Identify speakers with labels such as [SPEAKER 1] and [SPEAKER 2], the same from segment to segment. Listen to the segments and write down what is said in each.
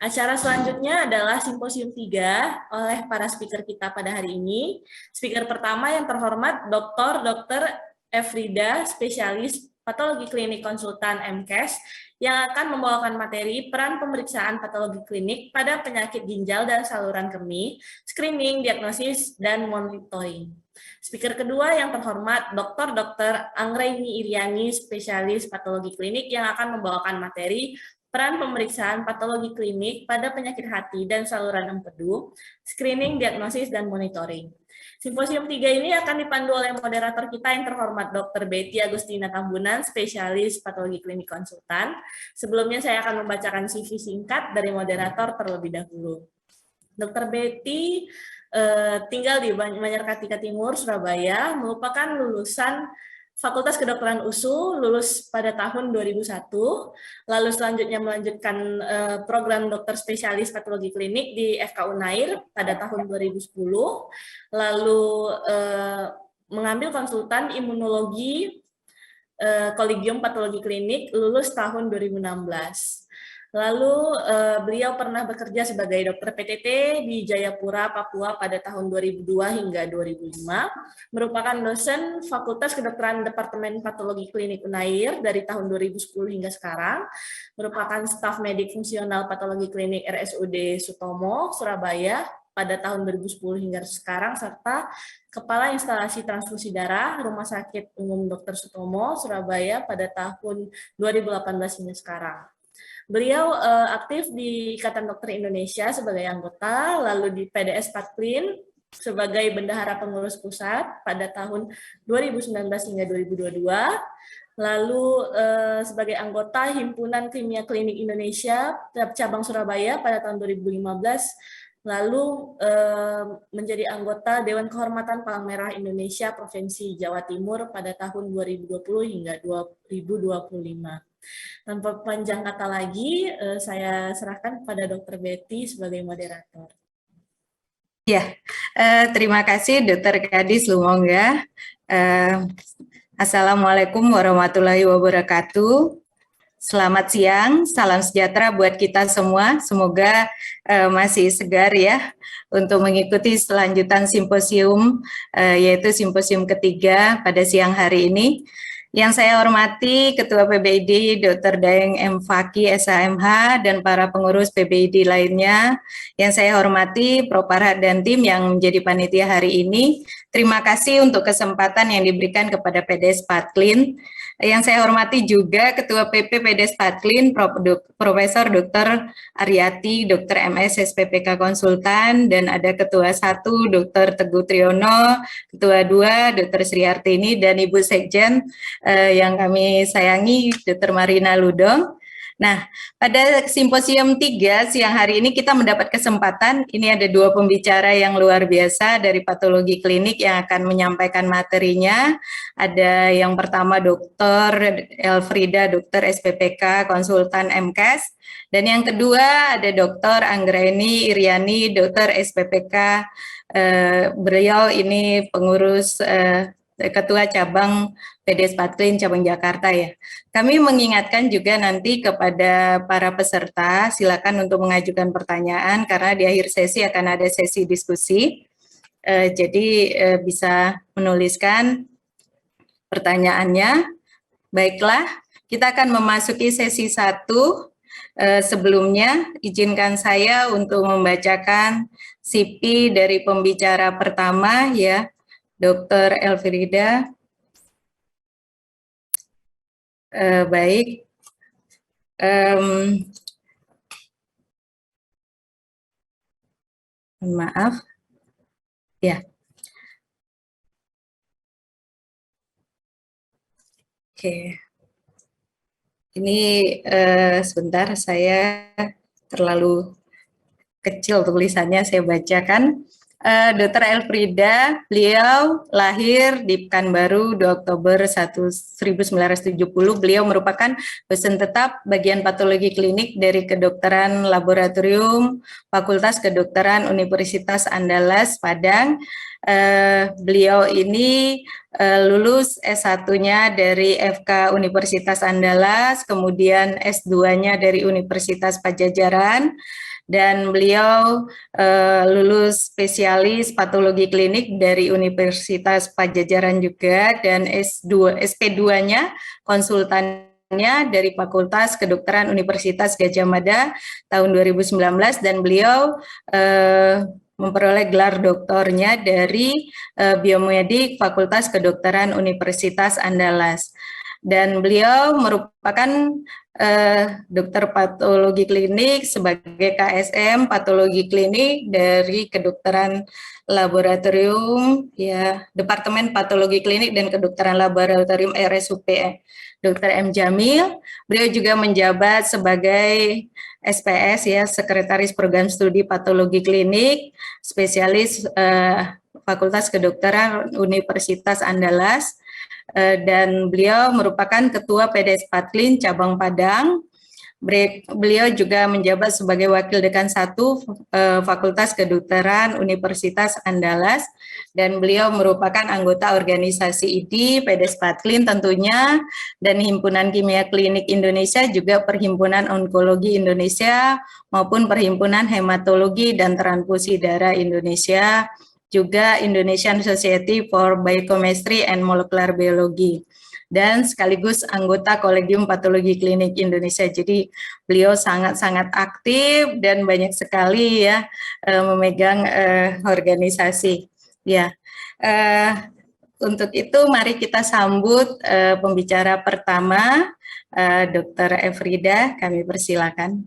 [SPEAKER 1] Acara selanjutnya adalah Simposium 3 oleh para speaker kita pada hari ini. Speaker pertama yang terhormat Dr. Efrida, spesialis patologi klinik konsultan MKes, yang akan membawakan materi peran pemeriksaan patologi klinik pada penyakit ginjal dan saluran kemih, screening, diagnosis, dan monitoring. Speaker kedua yang terhormat Dr. Anggraini Iriani, spesialis patologi klinik yang akan membawakan materi peran pemeriksaan patologi klinik pada penyakit hati dan saluran empedu, screening, diagnosis, dan monitoring. Simposium 3 ini akan dipandu oleh moderator kita yang terhormat Dr. Betty Agustina Tambunan, spesialis patologi klinik konsultan. Sebelumnya saya akan membacakan CV singkat dari moderator terlebih dahulu. Dr. Betty tinggal di Banjarmasin Timur, Surabaya, merupakan lulusan Fakultas Kedokteran USU, lulus pada tahun 2001, lalu selanjutnya melanjutkan program dokter spesialis patologi klinik di FK Unair pada tahun 2010, lalu mengambil konsultan imunologi Kolegium Patologi Klinik, lulus tahun 2016. Lalu beliau pernah bekerja sebagai dokter PTT di Jayapura, Papua pada tahun 2002 hingga 2005, merupakan dosen Fakultas Kedokteran Departemen Patologi Klinik Unair dari tahun 2010 hingga sekarang, merupakan staf medik fungsional patologi klinik RSUD Sutomo, Surabaya pada tahun 2010 hingga sekarang, serta Kepala Instalasi Transfusi Darah Rumah Sakit Umum Dr. Sutomo, Surabaya pada tahun 2018 hingga sekarang. Beliau aktif di Ikatan Dokter Indonesia sebagai anggota, lalu di PDS Patklin sebagai bendahara pengurus pusat pada tahun 2019 hingga 2022, lalu sebagai anggota Himpunan Kimia Klinik Indonesia cabang Surabaya pada tahun 2015, lalu menjadi anggota Dewan Kehormatan Palang Merah Indonesia Provinsi Jawa Timur pada tahun 2020 hingga 2025. Tanpa panjang kata lagi, saya serahkan kepada Dr. Betty sebagai moderator.
[SPEAKER 2] Ya, terima kasih Dr. Kadis Lumongga. Assalamualaikum warahmatullahi wabarakatuh. Selamat siang, salam sejahtera buat kita semua. Semoga masih segar ya untuk mengikuti selanjutan simposium, yaitu simposium ketiga pada siang hari ini. Yang saya hormati Ketua PBID Dr. Daeng M. Fakih SHMH dan para pengurus PBID lainnya. Yang saya hormati Prof. Farhad dan tim yang menjadi panitia hari ini. Terima kasih untuk kesempatan yang diberikan kepada PDS Patklin. Yang saya hormati juga Ketua PP PDS Patklin Profesor Dr. Aryati, Dr. MS SPPK Konsultan, dan ada Ketua 1 Dr. Teguh Triyono, Ketua 2 Dr. Sri Artini, dan Ibu Sekjen yang kami sayangi Dr. Marina Ludong. Nah, pada simposium 3 siang hari ini kita mendapat kesempatan, ini ada 2 pembicara yang luar biasa dari patologi klinik yang akan menyampaikan materinya. Ada yang pertama Dr. Elfrida, Dr. SPPK, konsultan MKes. Dan yang kedua ada Dr. Anggraini Iriani, Dr. SPPK. Beliau ini pengurus Ketua Cabang PDS Patklin Cabang Jakarta ya. Kami mengingatkan juga nanti kepada para peserta, silakan untuk mengajukan pertanyaan karena di akhir sesi akan ada sesi diskusi. Jadi bisa menuliskan pertanyaannya. Baiklah, kita akan memasuki sesi 1. Sebelumnya, izinkan saya untuk membacakan CV dari pembicara pertama ya, Dr. Elfrida. Baik. Maaf. Ya. Oke. Ini sebentar, saya terlalu kecil tulisannya, saya bacakan. Dr. Elfrida, beliau lahir di Pekanbaru 2 Oktober 1970. Beliau merupakan dosen tetap bagian patologi klinik dari Kedokteran Laboratorium Fakultas Kedokteran Universitas Andalas, Padang. Beliau ini lulus S1-nya dari FK Universitas Andalas, kemudian S2-nya dari Universitas Pajajaran. dan beliau lulus spesialis patologi klinik dari Universitas Pajajaran juga, dan SP2-nya konsultannya dari Fakultas Kedokteran Universitas Gadjah Mada tahun 2019, dan beliau memperoleh gelar doktornya dari Biomedik Fakultas Kedokteran Universitas Andalas. Dan beliau merupakan dokter patologi klinik sebagai KSM patologi klinik dari Kedokteran Laboratorium, ya, Departemen Patologi Klinik dan Kedokteran Laboratorium RSUP Dr. M. Jamil. Beliau juga menjabat sebagai SPS, ya, Sekretaris Program Studi Patologi Klinik, spesialis Fakultas Kedokteran Universitas Andalas, dan beliau merupakan Ketua PDS Patlin Cabang Padang. Beliau juga menjabat sebagai Wakil Dekan 1 Fakultas Kedokteran Universitas Andalas, dan beliau merupakan anggota organisasi IDI, PDS Patlin tentunya, dan Himpunan Kimia Klinik Indonesia, juga Perhimpunan Onkologi Indonesia, maupun Perhimpunan Hematologi dan Transfusi Darah Indonesia, juga Indonesian Society for Biochemistry and Molecular Biology, dan sekaligus anggota Kolegium Patologi Klinik Indonesia. Jadi beliau sangat-sangat aktif dan banyak sekali, ya, memegang organisasi. Ya, untuk itu mari kita sambut pembicara pertama, Dr. Efrida. Kami persilakan.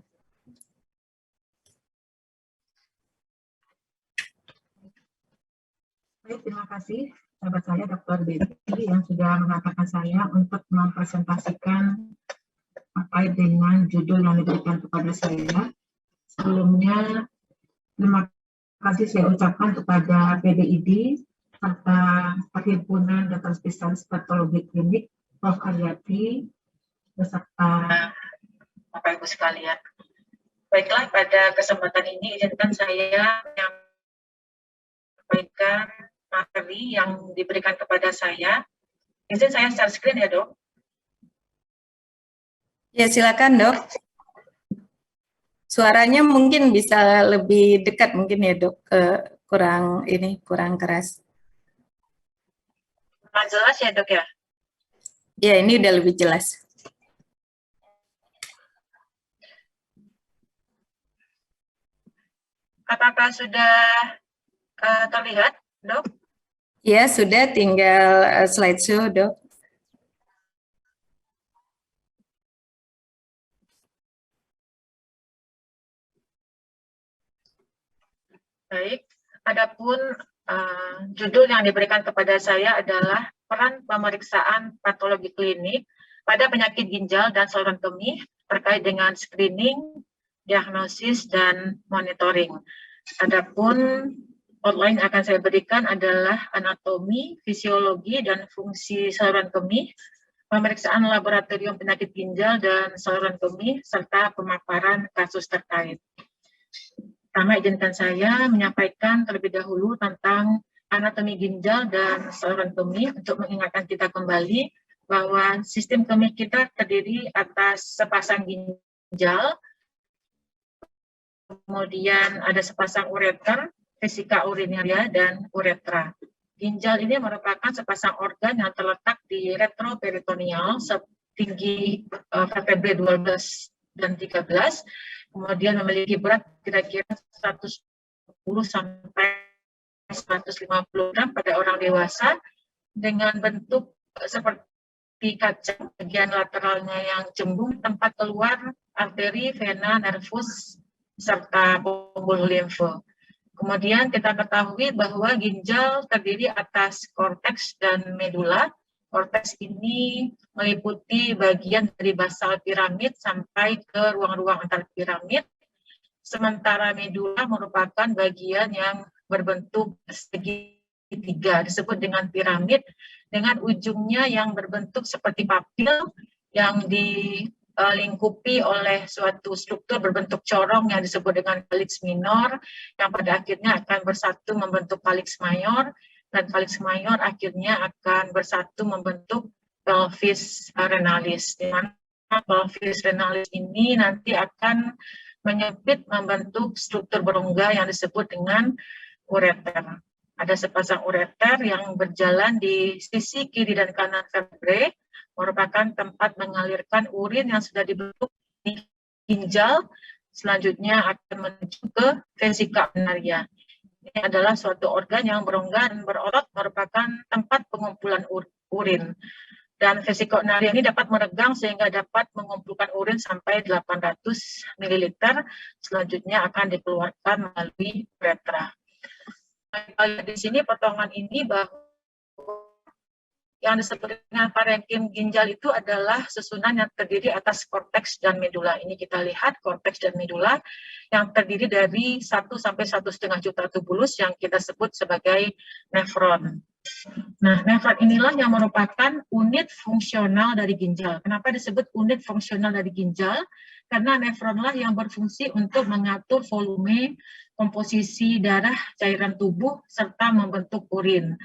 [SPEAKER 3] Baik, terima kasih sahabat saya Dr. Betty yang sudah mengatakan saya untuk mempresentasikan terkait dengan judul yang diberikan kepada saya. Sebelumnya, terima kasih saya ucapkan kepada PDID serta Perhimpunan Dokter Spesialis Patologi Klinik, Prof. Aryati, beserta Bapak Ibu sekalian. Baiklah, pada kesempatan ini izinkan saya menyampaikan materi yang diberikan kepada saya. Izin saya share screen ya, Dok.
[SPEAKER 2] Ya, silakan, Dok. Suaranya mungkin bisa lebih dekat mungkin ya, Dok. Kurang keras.
[SPEAKER 3] Kurang jelas ya, Dok, ya?
[SPEAKER 2] Ya, ini udah lebih jelas.
[SPEAKER 3] Apakah sudah terlihat, Dok?
[SPEAKER 2] Ya, sudah, tinggal slideshow, Dok.
[SPEAKER 3] Baik, adapun judul yang diberikan kepada saya adalah peran pemeriksaan patologi klinik pada penyakit ginjal dan saluran kemih terkait dengan screening, diagnosis, dan monitoring. Adapun outline yang akan saya berikan adalah anatomi, fisiologi, dan fungsi saluran kemih, pemeriksaan laboratorium penyakit ginjal dan saluran kemih, serta pemaparan kasus terkait. Pertama, izinkan saya menyampaikan terlebih dahulu tentang anatomi ginjal dan saluran kemih untuk mengingatkan kita kembali bahwa sistem kemih kita terdiri atas sepasang ginjal, kemudian ada sepasang ureter, vesika urinaria, dan uretra. Ginjal ini merupakan sepasang organ yang terletak di retroperitoneal setinggi vertebrae 12 dan 13, kemudian memiliki berat kira-kira 110 sampai 150 gram pada orang dewasa, dengan bentuk seperti kacang, bagian lateralnya yang cembung, tempat keluar arteri, vena, nervus, serta pembuluh limfe. Kemudian kita ketahui bahwa ginjal terdiri atas korteks dan medula. Korteks ini meliputi bagian dari basal piramid sampai ke ruang-ruang antar piramid, sementara medula merupakan bagian yang berbentuk segitiga, disebut dengan piramid, dengan ujungnya yang berbentuk seperti papil yang dilingkupi oleh suatu struktur berbentuk corong yang disebut dengan calyx minor, yang pada akhirnya akan bersatu membentuk calyx mayor, dan calyx mayor akhirnya akan bersatu membentuk pelvis renalis, di mana pelvis renalis ini nanti akan menyempit membentuk struktur berongga yang disebut dengan ureter. Ada sepasang ureter yang berjalan di sisi kiri dan kanan vertebrae, merupakan tempat mengalirkan urin yang sudah dibentuk di ginjal, selanjutnya akan menuju ke vesika urinaria. Ini adalah suatu organ yang berongga dan berotot, merupakan tempat pengumpulan urin. Dan vesika urinaria ini dapat meregang sehingga dapat mengumpulkan urin sampai 800 ml, selanjutnya akan dikeluarkan melalui uretra. Di sini potongan ini bahwa yang disebut dengan parenkim ginjal itu adalah susunan yang terdiri atas korteks dan medula. Ini kita lihat korteks dan medula yang terdiri dari 1 sampai 1,5 juta tubulus yang kita sebut sebagai nefron. Nah, nefron inilah yang merupakan unit fungsional dari ginjal. Kenapa disebut unit fungsional dari ginjal? Karena nefronlah yang berfungsi untuk mengatur volume, komposisi darah, cairan tubuh, serta membentuk urin.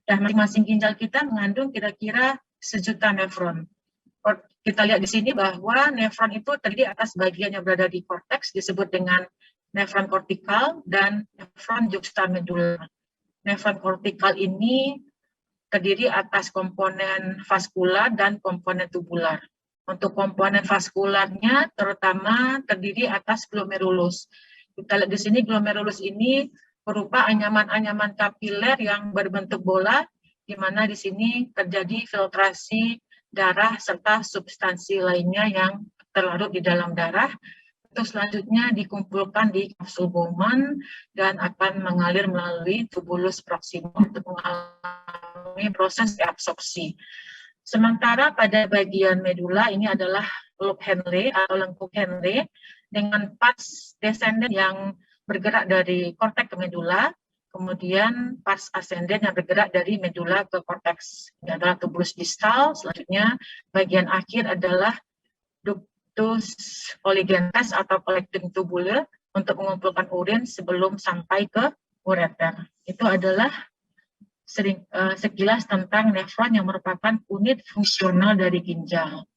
[SPEAKER 3] Dan masing-masing ginjal kita mengandung kira-kira 1 juta nefron. Kita lihat di sini bahwa nefron itu terdiri atas bagian yang berada di korteks, disebut dengan nefron kortikal dan nefron juxtamedular. Nefron kortikal ini terdiri atas komponen vaskular dan komponen tubular. Untuk komponen vaskularnya terutama terdiri atas glomerulus. Kita lihat di sini glomerulus ini berupa anyaman-anyaman kapiler yang berbentuk bola, di mana di sini terjadi filtrasi darah serta substansi lainnya yang terlarut di dalam darah. Untuk selanjutnya dikumpulkan di kapsul Bowman dan akan mengalir melalui tubulus proximal untuk mengalami proses reabsorpsi. Sementara pada bagian medula ini adalah lobe Henle atau lengkung Henle dengan pars descendent yang bergerak dari korteks ke medula, kemudian pars ascendent yang bergerak dari medula ke korteks. Ini adalah tubulus distal. Selanjutnya bagian akhir adalah ductus polygentes atau collecting tubule untuk mengumpulkan urin sebelum sampai ke ureter. Itu adalah sekilas tentang nefron yang merupakan unit fungsional dari ginjal.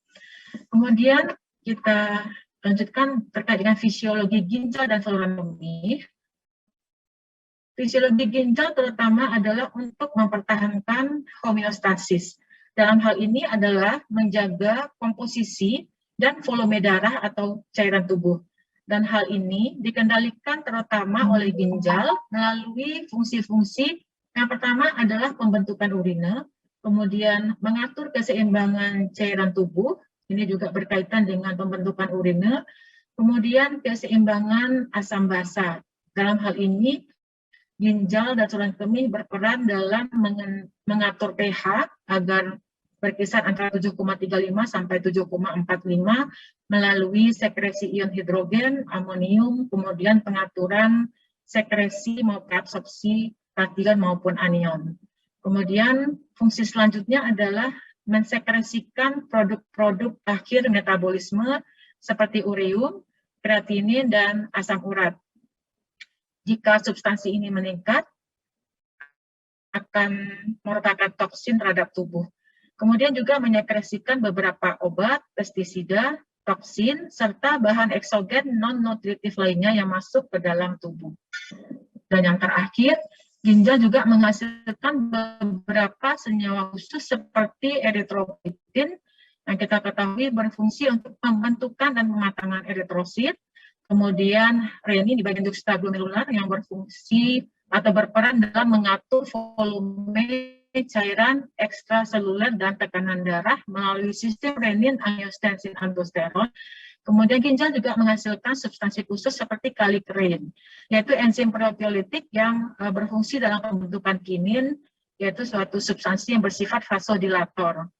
[SPEAKER 3] Kemudian kita lanjutkan terkait dengan fisiologi ginjal dan saluran kemih. Fisiologi ginjal terutama adalah untuk mempertahankan homeostasis. Dalam hal ini adalah menjaga komposisi dan volume darah atau cairan tubuh. Dan hal ini dikendalikan terutama oleh ginjal melalui fungsi-fungsi. Yang pertama adalah pembentukan urine, kemudian mengatur keseimbangan cairan tubuh. Ini juga berkaitan dengan pembentukan urine, kemudian keseimbangan asam basa. Dalam hal ini, ginjal dan saluran kemih berperan dalam mengatur pH agar berkisar antara 7,35 sampai 7,45 melalui sekresi ion hidrogen, amonium, kemudian pengaturan sekresi maupun absorpsi kation maupun anion. Kemudian fungsi selanjutnya adalah mensekresikan produk-produk akhir metabolisme seperti ureum, kreatinin, dan asam urat. Jika substansi ini meningkat, akan merupakan toksin terhadap tubuh. Kemudian juga menyekresikan beberapa obat, pestisida, toksin, serta bahan eksogen non-nutritif lainnya yang masuk ke dalam tubuh. Dan yang terakhir, ginjal juga menghasilkan beberapa senyawa khusus seperti eritropoietin yang kita ketahui berfungsi untuk pembentukan dan pematangan eritrosit. Kemudian renin di bagian juxtaglomerular yang berfungsi atau berperan dalam mengatur volume cairan ekstraseluler dan tekanan darah melalui sistem renin, angiotensin, aldosteron. Kemudian ginjal juga menghasilkan substansi khusus seperti kalikerin, yaitu enzim proteolitik yang berfungsi dalam pembentukan kinin, yaitu suatu substansi yang bersifat vasodilator.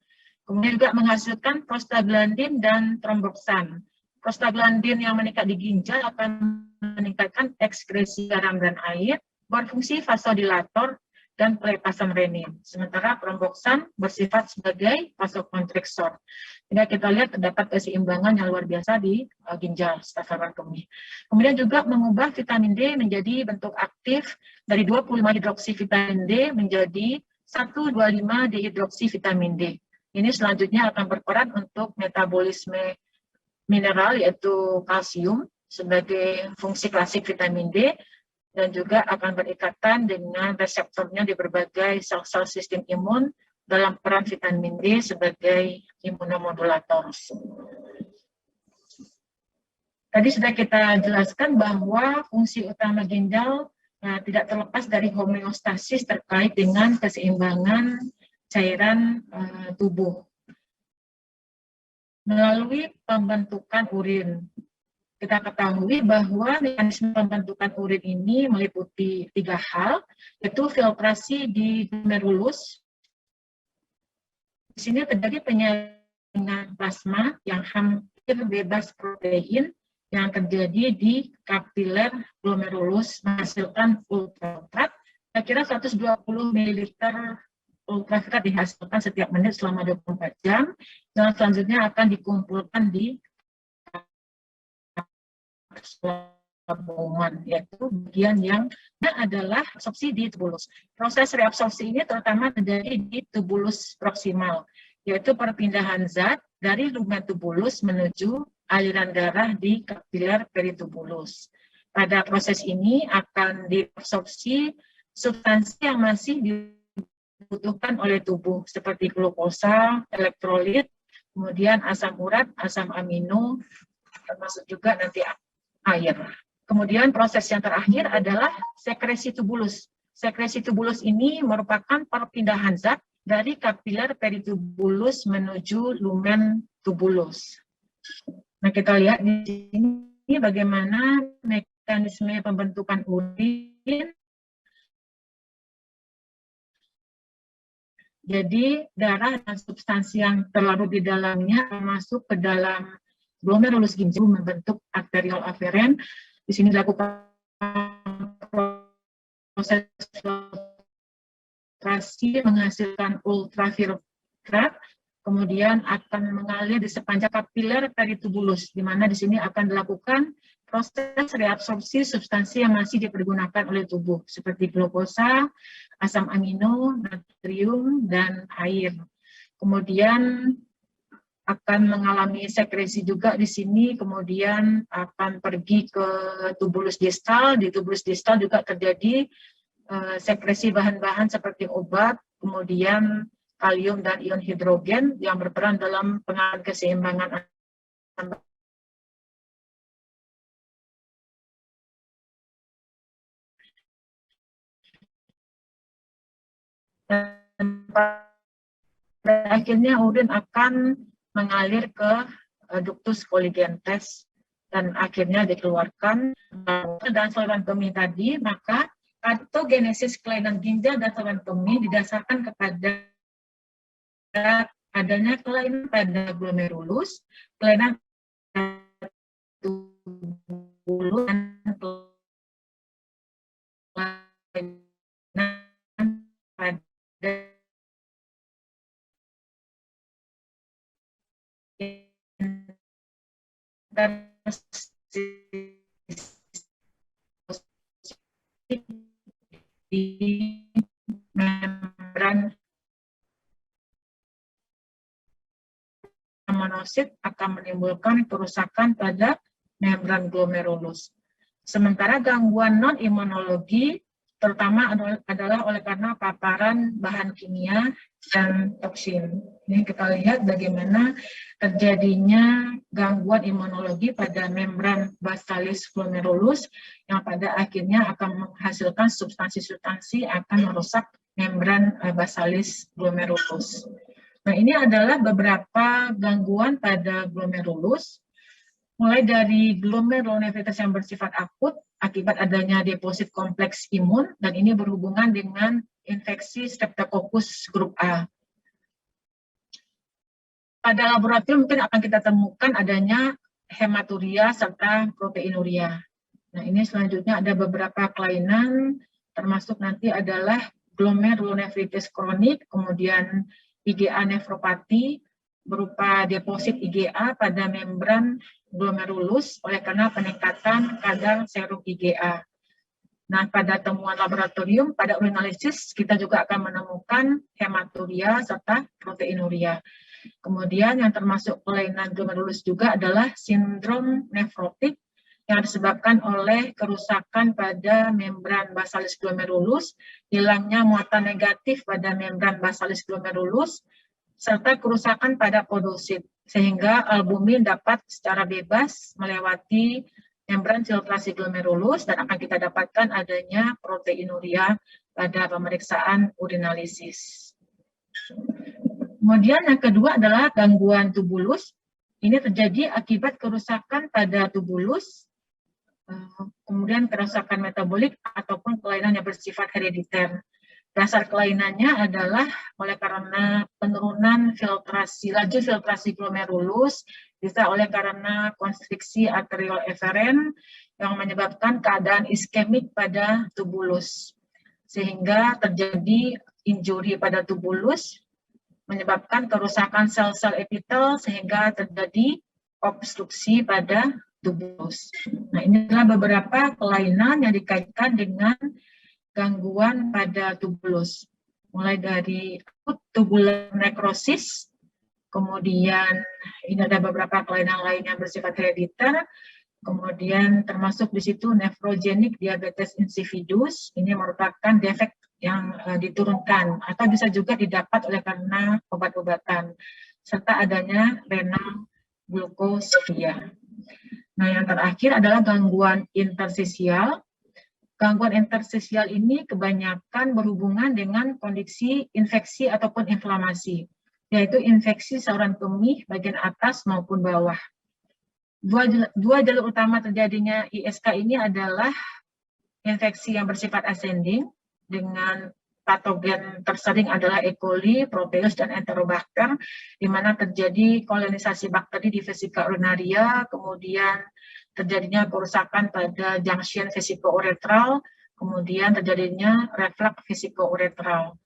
[SPEAKER 3] Kemudian juga menghasilkan prostaglandin dan tromboksan. Prostaglandin yang meningkat di ginjal akan meningkatkan ekskresi garam dan air, berfungsi vasodilator dan pelepasan renin. Sementara tromboksan bersifat sebagai vasokonstriksor. Sehingga kita lihat terdapat keseimbangan yang luar biasa di ginjal saluran kemih. Kemudian juga mengubah vitamin D menjadi bentuk aktif dari 25 hidroksi vitamin D menjadi 125 dihidroksi vitamin D. Ini selanjutnya akan berperan untuk metabolisme mineral yaitu kalsium, sebagai fungsi klasik vitamin D, dan juga akan berikatan dengan reseptornya di berbagai sel-sel sistem imun dalam peran vitamin D sebagai imunomodulator. Tadi sudah kita jelaskan bahwa fungsi utama ginjal tidak terlepas dari homeostasis terkait dengan keseimbangan cairan tubuh melalui pembentukan urin. Kita ketahui bahwa mekanisme pembentukan urin ini meliputi 3 hal, yaitu filtrasi di glomerulus. Di sini terjadi penyaringan plasma yang hampir bebas protein yang terjadi di kapiler glomerulus menghasilkan ultraviolet. Kira-kira 120 ml ultraviolet dihasilkan setiap menit selama 24 jam, dan selanjutnya akan dikumpulkan di absorbon, yaitu bagian yang adalah absorpsi di tubulus. Proses reabsorpsi ini terutama terjadi di tubulus proksimal, yaitu perpindahan zat dari lumen tubulus menuju aliran darah di kapiler peritubulus. Pada proses ini akan diabsorpsi substansi yang masih dibutuhkan oleh tubuh, seperti glukosa, elektrolit, kemudian asam urat, asam amino, termasuk juga nanti air. Kemudian proses yang terakhir adalah sekresi tubulus. Sekresi tubulus ini merupakan perpindahan zat dari kapiler peritubulus menuju lumen tubulus. Nah, kita lihat di sini bagaimana mekanisme pembentukan urin. Jadi darah dan substansi yang terlarut di dalamnya masuk ke dalam glomerulus ginjal membentuk arteriol aferen. Di sini dilakukan proses filtrasi menghasilkan ultraviolet, kemudian akan mengalir di sepanjang kapiler peritubulus, di mana di sini akan dilakukan proses reabsorpsi substansi yang masih dipergunakan oleh tubuh, seperti glukosa, asam amino, natrium, dan air. Kemudian akan mengalami sekresi juga di sini, kemudian akan pergi ke tubulus distal. Di tubulus distal juga terjadi sekresi bahan-bahan seperti obat, kemudian kalium dan ion hidrogen yang berperan dalam pengaruh keseimbangan dan pada akhirnya urin akan mengalir ke ductus colligentes dan akhirnya dikeluarkan dan saluran kemih tadi. Maka patogenesis kelainan ginjal dan saluran kemih didasarkan kepada adanya kelainan pada glomerulus, kelainan tubulus, dan kelainan pada di membran monosit akan menimbulkan kerusakan pada membran glomerulus. Sementara gangguan non-imunologi terutama adalah oleh karena paparan bahan kimia dan toksin. Ini kita lihat bagaimana terjadinya gangguan imunologi pada membran basalis glomerulus yang pada akhirnya akan menghasilkan substansi-substansi akan merusak membran basalis glomerulus. Nah, ini adalah beberapa gangguan pada glomerulus, mulai dari glomerulonefritis yang bersifat akut akibat adanya deposit kompleks imun, dan ini berhubungan dengan infeksi Streptococcus grup A. Pada laboratorium mungkin akan kita temukan adanya hematuria serta proteinuria. Nah, ini selanjutnya ada beberapa kelainan, termasuk nanti adalah glomerulonefritis kronik, kemudian IgA nefropati berupa deposit IgA pada membran glomerulus oleh karena peningkatan kadar serum IgA. Nah, pada temuan laboratorium, pada urinalisis, kita juga akan menemukan hematuria serta proteinuria. Kemudian yang termasuk kelainan glomerulus juga adalah sindrom nefrotik yang disebabkan oleh kerusakan pada membran basalis glomerulus, hilangnya muatan negatif pada membran basalis glomerulus, serta kerusakan pada podosit, sehingga albumin dapat secara bebas melewati membran filtrasi glomerulus dan akan kita dapatkan adanya proteinuria pada pemeriksaan urinalisis. Kemudian yang kedua adalah gangguan tubulus. Ini terjadi akibat kerusakan pada tubulus, kemudian kerusakan metabolik ataupun kelainan yang bersifat herediter. Dasar kelainannya adalah oleh karena penurunan laju filtrasi glomerulus, bisa oleh karena konstriksi arterial eferen yang menyebabkan keadaan iskemik pada tubulus, sehingga terjadi injuri pada tubulus, menyebabkan kerusakan sel-sel epitel sehingga terjadi obstruksi pada tubulus. Nah, ini adalah beberapa kelainan yang dikaitkan dengan gangguan pada tubulus, mulai dari tubular necrosis, kemudian ini ada beberapa kelainan lain yang bersifat herediter, kemudian termasuk di situ nephrogenic diabetes insipidus, ini merupakan defek yang diturunkan atau bisa juga didapat oleh karena obat-obatan, serta adanya renal glukosuria. Nah, yang terakhir adalah gangguan interstisial. Gangguan interstisial ini kebanyakan berhubungan dengan kondisi infeksi ataupun inflamasi, yaitu infeksi saluran kemih bagian atas maupun bawah. Dua jalur utama terjadinya ISK ini adalah infeksi yang bersifat ascending, dengan patogen tersering adalah E. coli, Proteus, dan Enterobacter, di mana terjadi kolonisasi bakteri di vesika urinaria, kemudian terjadinya kerusakan pada junction vesiko-uretral, kemudian terjadinya reflux vesiko-uretral.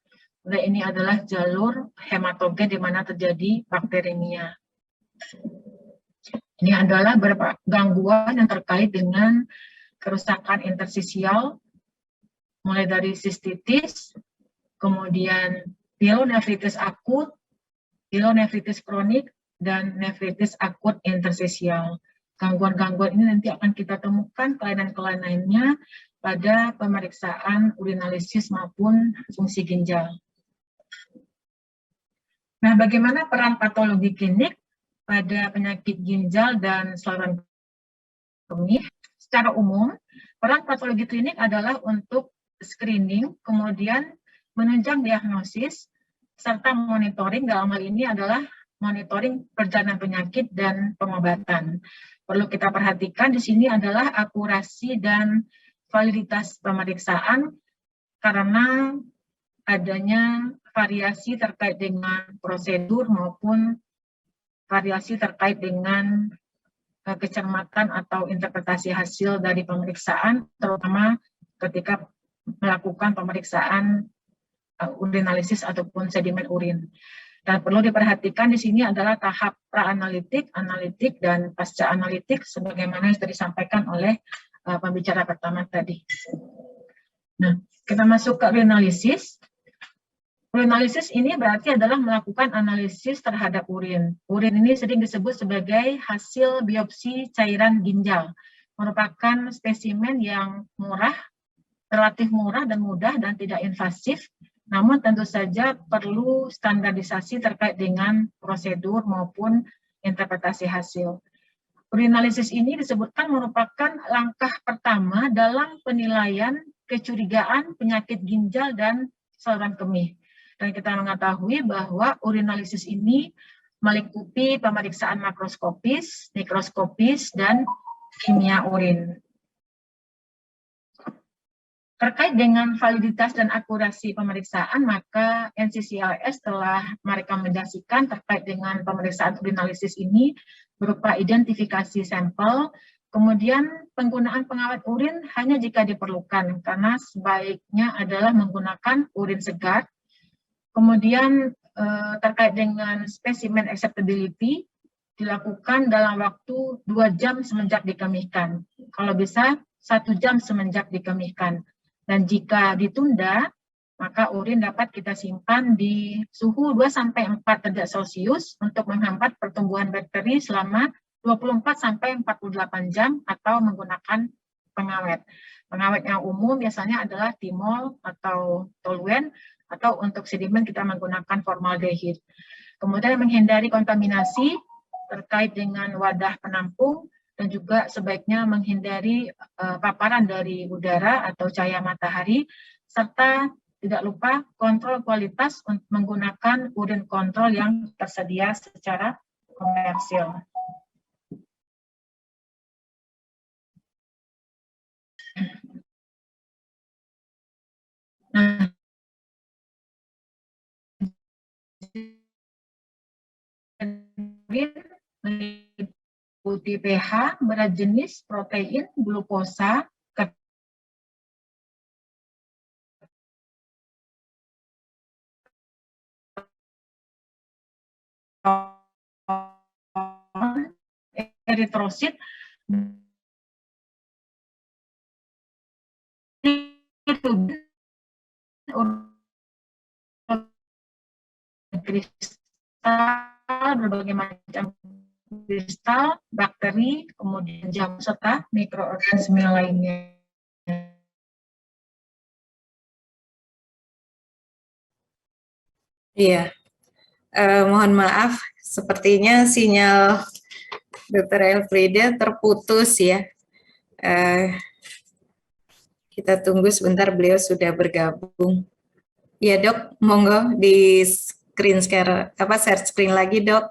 [SPEAKER 3] Nah, ini adalah jalur hematogen di mana terjadi bakteremia. Ini adalah beberapa gangguan yang terkait dengan kerusakan interstisial, mulai dari sistitis, kemudian pielonefritis akut, pielonefritis kronik, dan nefritis akut interstisial. Gangguan-gangguan ini nanti akan kita temukan kelainan-kelainannya pada pemeriksaan urinalisis maupun fungsi ginjal. Nah, bagaimana peran patologi klinik pada penyakit ginjal dan saluran kemih? Secara umum, peran patologi klinik adalah untuk screening, kemudian menunjang diagnosis, serta monitoring. Dalam hal ini adalah monitoring perjalanan penyakit dan pengobatan. Perlu kita perhatikan di sini adalah akurasi dan validitas pemeriksaan karena adanya variasi terkait dengan prosedur maupun variasi terkait dengan kecermatan atau interpretasi hasil dari pemeriksaan, terutama ketika melakukan pemeriksaan urinalisis ataupun sedimen urin. Dan perlu diperhatikan di sini adalah tahap pra-analitik, analitik, dan pasca-analitik, sebagaimana yang sudah disampaikan oleh pembicara pertama tadi. Nah, kita masuk ke urinalisis. Urinalisis ini berarti adalah melakukan analisis terhadap urin. Urin ini sering disebut sebagai hasil biopsi cairan ginjal, merupakan spesimen yang murah, relatif murah dan mudah dan tidak invasif. Namun tentu saja perlu standarisasi terkait dengan prosedur maupun interpretasi hasil. Urinalisis ini disebutkan merupakan langkah pertama dalam penilaian kecurigaan penyakit ginjal dan saluran kemih. Dan kita mengetahui bahwa urinalisis ini meliputi pemeriksaan makroskopis, mikroskopis, dan kimia urin. Terkait dengan validitas dan akurasi pemeriksaan, maka NCCLS telah merekomendasikan terkait dengan pemeriksaan urinalisis ini berupa identifikasi sampel, kemudian penggunaan pengawet urin hanya jika diperlukan, karena sebaiknya adalah menggunakan urin segar. Kemudian terkait dengan spesimen acceptability, dilakukan dalam waktu 2 jam semenjak dikemihkan. Kalau bisa, 1 jam semenjak dikemihkan. Dan jika ditunda, maka urin dapat kita simpan di suhu 2-4 derajat Celcius untuk menghambat pertumbuhan bakteri selama 24 sampai 48 jam atau menggunakan pengawet. Pengawet yang umum biasanya adalah timol atau toluen, atau untuk sedimen kita menggunakan formaldehid. Kemudian menghindari kontaminasi terkait dengan wadah penampung, dan juga sebaiknya menghindari paparan dari udara atau cahaya matahari, serta tidak lupa kontrol kualitas untuk menggunakan urin kontrol yang tersedia secara komersil. Nah, meliputi pH, berat jenis, protein, glukosa, eritrosit, kristal, berbagai macam kristal, bakteri, kemudian jamu serta mikroorganisme lainnya.
[SPEAKER 2] Iya, mohon maaf, sepertinya sinyal Dr. Elfrida terputus ya. Kita tunggu sebentar, beliau sudah bergabung. Ya dok, monggo di screen share, share screen lagi dok.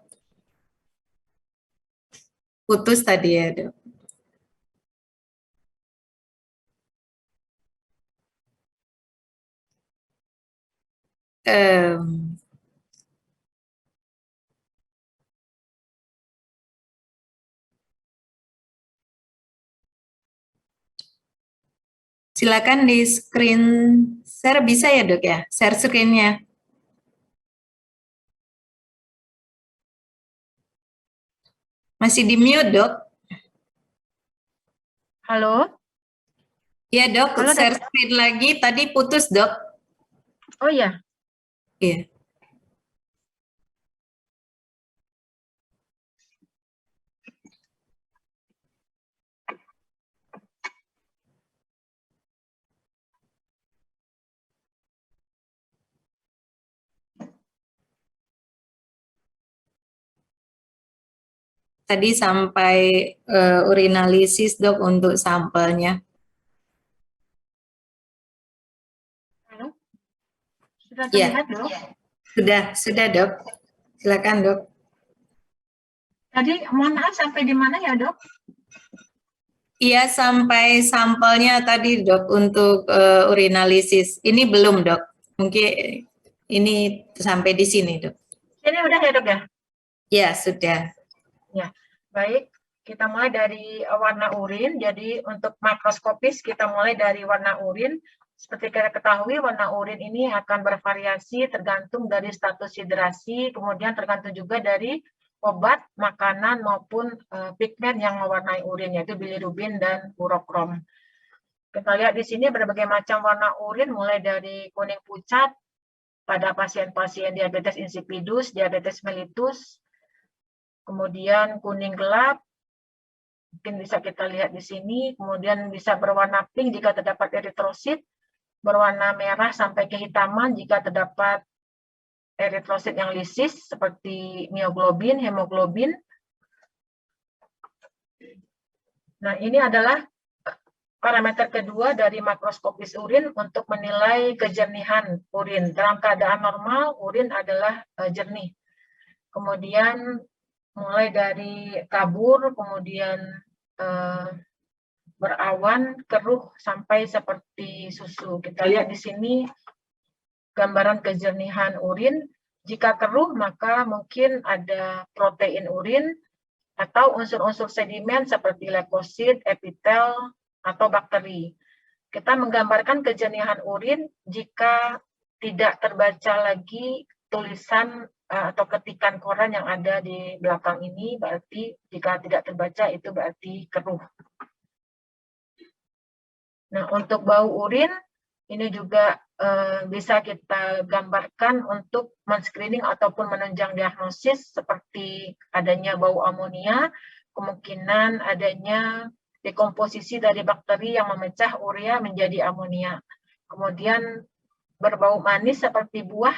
[SPEAKER 2] Putus tadi ya dok. Silakan di screen share, bisa ya dok ya, share screen-nya. Masih di mute dok.
[SPEAKER 3] Halo?
[SPEAKER 2] Ya dok,
[SPEAKER 3] halo,
[SPEAKER 2] share screen lagi, tadi putus dok.
[SPEAKER 3] Oh iya?
[SPEAKER 2] Iya. Tadi sampai urinalisis dok untuk sampelnya.
[SPEAKER 3] Halo? Sudah
[SPEAKER 2] Ya,
[SPEAKER 3] terlihat dok?
[SPEAKER 2] sudah dok. Silakan dok.
[SPEAKER 3] Tadi mohon maaf sampai di mana ya dok?
[SPEAKER 2] Iya, sampai sampelnya tadi dok untuk urinalisis. Ini belum dok. Mungkin ini sampai di sini dok.
[SPEAKER 3] Ini udah ya dok ya?
[SPEAKER 2] Ya, sudah.
[SPEAKER 3] Ya, baik. Kita mulai dari warna urin. Jadi untuk makroskopis kita mulai dari warna urin. Seperti kita ketahui, warna urin ini akan bervariasi tergantung dari status hidrasi, kemudian tergantung juga dari obat, makanan, maupun pigmen yang mewarnai urin, yaitu bilirubin dan urokrom. Kita lihat di sini berbagai macam warna urin, mulai dari kuning pucat pada pasien-pasien diabetes insipidus, diabetes mellitus, kemudian kuning gelap, mungkin bisa kita lihat di sini, kemudian bisa berwarna pink jika terdapat eritrosit, berwarna merah sampai kehitaman jika terdapat eritrosit yang lisis seperti mioglobin, hemoglobin. Nah, ini adalah parameter kedua dari makroskopis urin untuk menilai kejernihan urin. Dalam keadaan normal, urin adalah jernih. Kemudian mulai dari kabur, kemudian berawan, keruh, sampai seperti susu. Kita lihat di sini gambaran kejernihan urin. Jika keruh, maka mungkin ada protein urin atau unsur-unsur sedimen seperti leukosit, epitel, atau bakteri. Kita menggambarkan kejernihan urin jika tidak terbaca lagi tulisan atau ketikan koran yang ada di belakang ini, berarti jika tidak terbaca itu berarti keruh. Nah, untuk bau urin, ini juga bisa kita gambarkan untuk men-screening ataupun menunjang diagnosis seperti adanya bau amonia, kemungkinan adanya dekomposisi dari bakteri yang memecah urea menjadi amonia. Kemudian berbau manis seperti buah,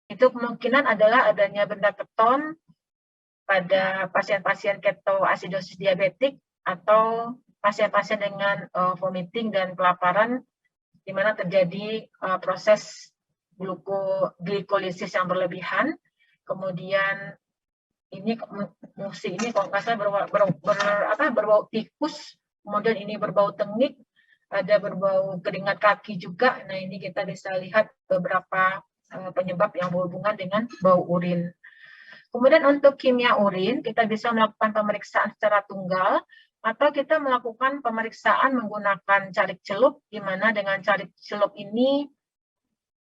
[SPEAKER 3] itu kemungkinan adalah adanya benda keton pada pasien-pasien ketoasidosis diabetik atau pasien-pasien dengan vomiting dan kelaparan, di mana terjadi proses glikolisis yang berlebihan. Kemudian ini musi ini kalau nggak salah berbau tikus, kemudian ini berbau tengik, ada berbau keringat kaki juga. Nah, ini kita bisa lihat beberapa penyebab yang berhubungan dengan bau urin. Kemudian untuk kimia urin, kita bisa melakukan pemeriksaan secara tunggal, atau kita melakukan pemeriksaan menggunakan carik celup, di mana dengan carik celup ini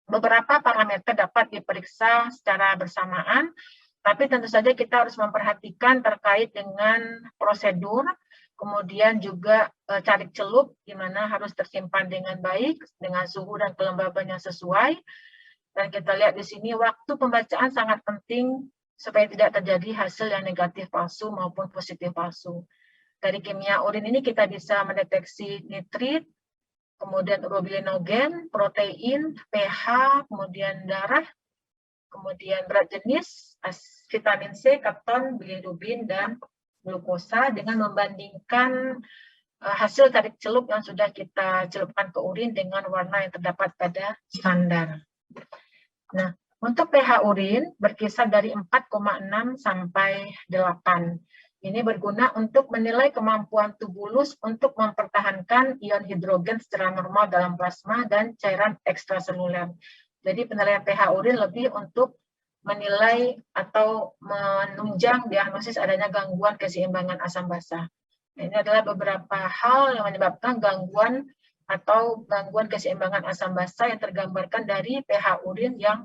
[SPEAKER 3] beberapa parameter dapat diperiksa secara bersamaan, tapi tentu saja kita harus memperhatikan terkait dengan prosedur, kemudian juga carik celup, di mana harus tersimpan dengan baik, dengan suhu dan kelembaban yang sesuai. Dan kita lihat di sini waktu pembacaan sangat penting supaya tidak terjadi hasil yang negatif palsu maupun positif palsu. Dari kimia urin ini kita bisa mendeteksi nitrit, kemudian urobilinogen, protein, pH, kemudian darah, kemudian berat jenis, vitamin C, keton, bilirubin, dan glukosa dengan membandingkan hasil carik celup yang sudah kita celupkan ke urin dengan warna yang terdapat pada standar. Nah, untuk pH urin berkisar dari 4,6 sampai 8. Ini berguna untuk menilai kemampuan tubulus untuk mempertahankan ion hidrogen secara normal dalam plasma dan cairan ekstraseluler. Jadi penilaian pH urin lebih untuk menilai atau menunjang diagnosis adanya gangguan keseimbangan asam basa. Nah, ini adalah beberapa hal yang menyebabkan gangguan atau gangguan keseimbangan asam basa yang tergambarkan dari pH urin yang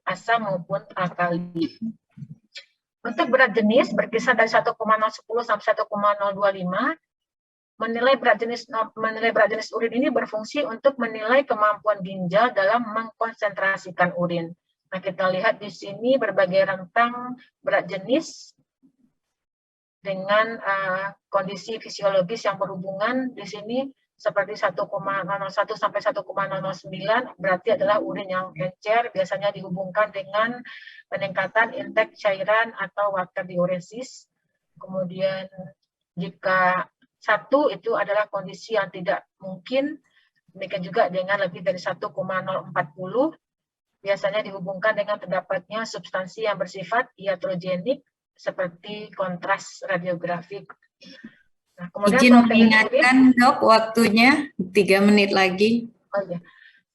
[SPEAKER 3] asam maupun alkali. Untuk berat jenis berkisar dari 1,010 sampai 1,025. Menilai berat jenis urin ini berfungsi untuk menilai kemampuan ginjal dalam mengkonsentrasikan urin. Nah, kita lihat di sini berbagai rentang berat jenis dengan kondisi fisiologis yang berhubungan. Di sini seperti 1,01 sampai 1,009 berarti adalah urin yang encer, biasanya dihubungkan dengan peningkatan intake cairan atau water diuresis. Kemudian jika 1 itu adalah kondisi yang tidak mungkin, demikian juga dengan lebih dari 1,040 biasanya dihubungkan dengan terdapatnya substansi yang bersifat iatrogenik seperti kontras radiografik. Nah, kemudian
[SPEAKER 2] izin mengingatkan dok, waktunya 3 menit lagi.
[SPEAKER 3] Oh, ya.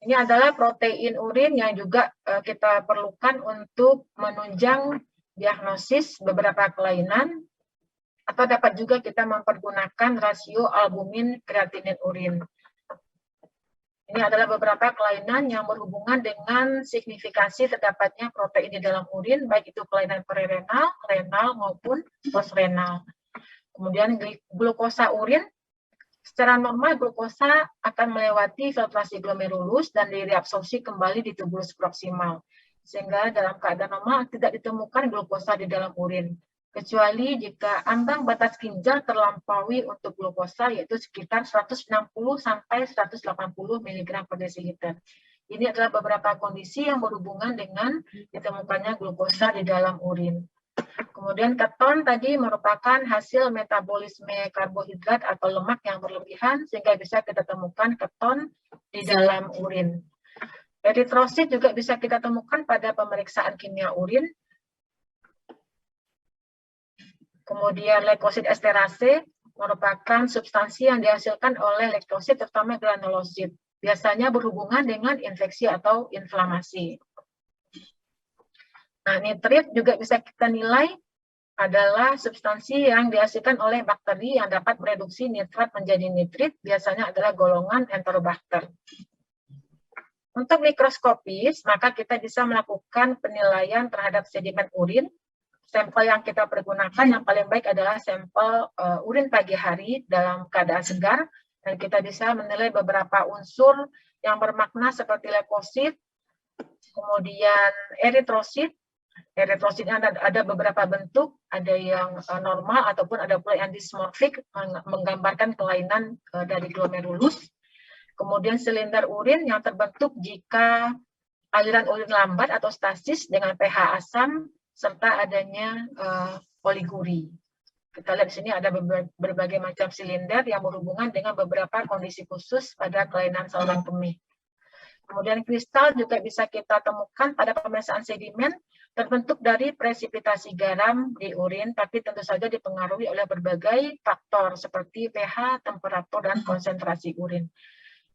[SPEAKER 3] Ini adalah protein urin yang juga kita perlukan untuk menunjang diagnosis beberapa kelainan, atau dapat juga kita mempergunakan rasio albumin kreatinin urin. Ini adalah beberapa kelainan yang berhubungan dengan signifikansi terdapatnya protein di dalam urin, baik itu kelainan prerenal, renal, maupun postrenal. Kemudian glukosa urin, secara normal glukosa akan melewati filtrasi glomerulus dan direabsorpsi kembali di tubulus proksimal. Sehingga dalam keadaan normal tidak ditemukan glukosa di dalam urin. Kecuali jika ambang batas ginjal terlampaui untuk glukosa, yaitu sekitar 160 sampai 180 mg per desiliter. Ini adalah beberapa kondisi yang berhubungan dengan ditemukannya glukosa di dalam urin. Kemudian keton tadi merupakan hasil metabolisme karbohidrat atau lemak yang berlebihan, sehingga bisa kita temukan keton di dalam urin. Eritrosit juga bisa kita temukan pada pemeriksaan kimia urin. Kemudian leukosit esterase merupakan substansi yang dihasilkan oleh lektosit, terutama granulosit. Biasanya berhubungan dengan infeksi atau inflamasi. Nah, nitrit juga bisa kita nilai adalah substansi yang dihasilkan oleh bakteri yang dapat mereduksi nitrat menjadi nitrit, biasanya adalah golongan Enterobacter. Untuk mikroskopis, maka kita bisa melakukan penilaian terhadap sedimen urin. Sampel yang kita pergunakan yang paling baik adalah sampel urin pagi hari dalam keadaan segar, dan kita bisa menilai beberapa unsur yang bermakna seperti leukosit, kemudian eritrosit, Eritrosit ada beberapa bentuk, ada yang normal ataupun ada pula yang dysmorphic, menggambarkan kelainan dari glomerulus. Kemudian silinder urin yang terbentuk jika aliran urin lambat atau stasis dengan pH asam serta adanya oliguri. Kita lihat di sini ada berbagai macam silinder yang berhubungan dengan beberapa kondisi khusus pada kelainan saluran kemih. Kemudian kristal juga bisa kita temukan pada pemeriksaan sedimen terbentuk dari presipitasi garam di urin, tapi tentu saja dipengaruhi oleh berbagai faktor seperti pH, temperatur, dan konsentrasi urin.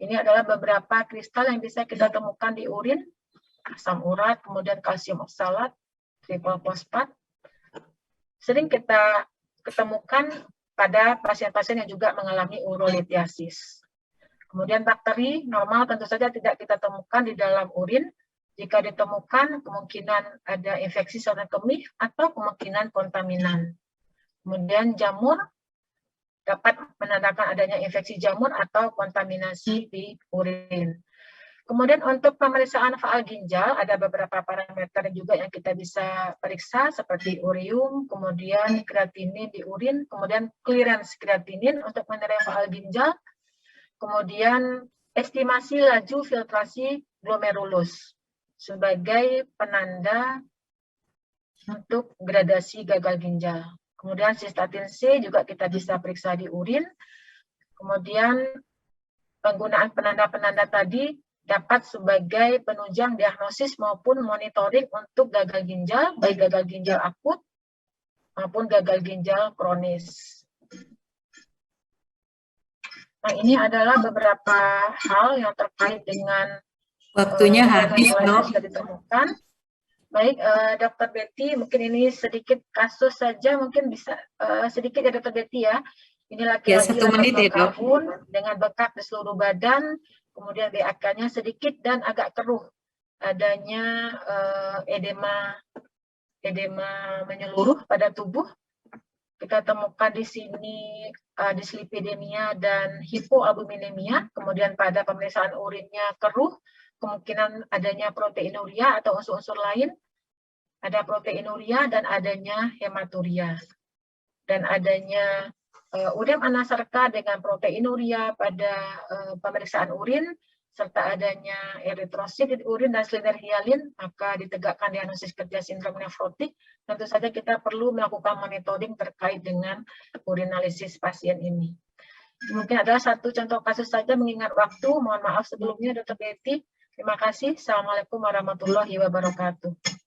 [SPEAKER 3] Ini adalah beberapa kristal yang bisa kita temukan di urin, asam urat, kemudian kalsium oksalat, triple fosfat. Sering kita ketemukan pada pasien-pasien yang juga mengalami urolitiasis. Kemudian bakteri normal tentu saja tidak kita temukan di dalam urin. Jika ditemukan, kemungkinan ada infeksi saluran kemih atau kemungkinan kontaminan. Kemudian jamur dapat menandakan adanya infeksi jamur atau kontaminasi di urin. Kemudian untuk pemeriksaan faal ginjal, ada beberapa parameter juga yang kita bisa periksa seperti urium, kemudian kreatinin di urin, kemudian clearance kreatinin untuk menilai faal ginjal, kemudian estimasi laju filtrasi glomerulus sebagai penanda untuk gradasi gagal ginjal. Kemudian sistatin C juga kita bisa periksa di urin. Kemudian penggunaan penanda-penanda tadi dapat sebagai penunjang diagnosis maupun monitoring untuk gagal ginjal, baik gagal ginjal akut maupun gagal ginjal kronis. Nah, ini adalah beberapa hal yang terkait dengan
[SPEAKER 2] Waktunya habis, Dok.
[SPEAKER 3] sudah ditemukan. Baik, Dr. Betty, mungkin ini sedikit kasus saja, mungkin bisa sedikit ya Dr. Betty ya. Ini laki-laki
[SPEAKER 2] 1 menit ya, Dok.
[SPEAKER 3] tahun dengan bekak di seluruh badan, kemudian BAK-nya sedikit dan agak keruh. Adanya edema menyeluruh pada tubuh. Kita temukan di sini dislipidemia dan hipoalbuminemia, kemudian pada pemeriksaan urinnya keruh, kemungkinan adanya proteinuria atau unsur-unsur lain, ada proteinuria dan adanya hematuria. Dan adanya ureum anasarka dengan proteinuria pada pemeriksaan urin, serta adanya eritrosit di urin dan silinder hialin, maka ditegakkan diagnosis kerja sindrom nefrotik. Tentu saja kita perlu melakukan monitoring terkait dengan urinalisis pasien ini. Mungkin adalah satu contoh kasus saja mengingat waktu. Mohon maaf sebelumnya, Dr. Betty. Terima kasih. Assalamualaikum warahmatullahi wabarakatuh.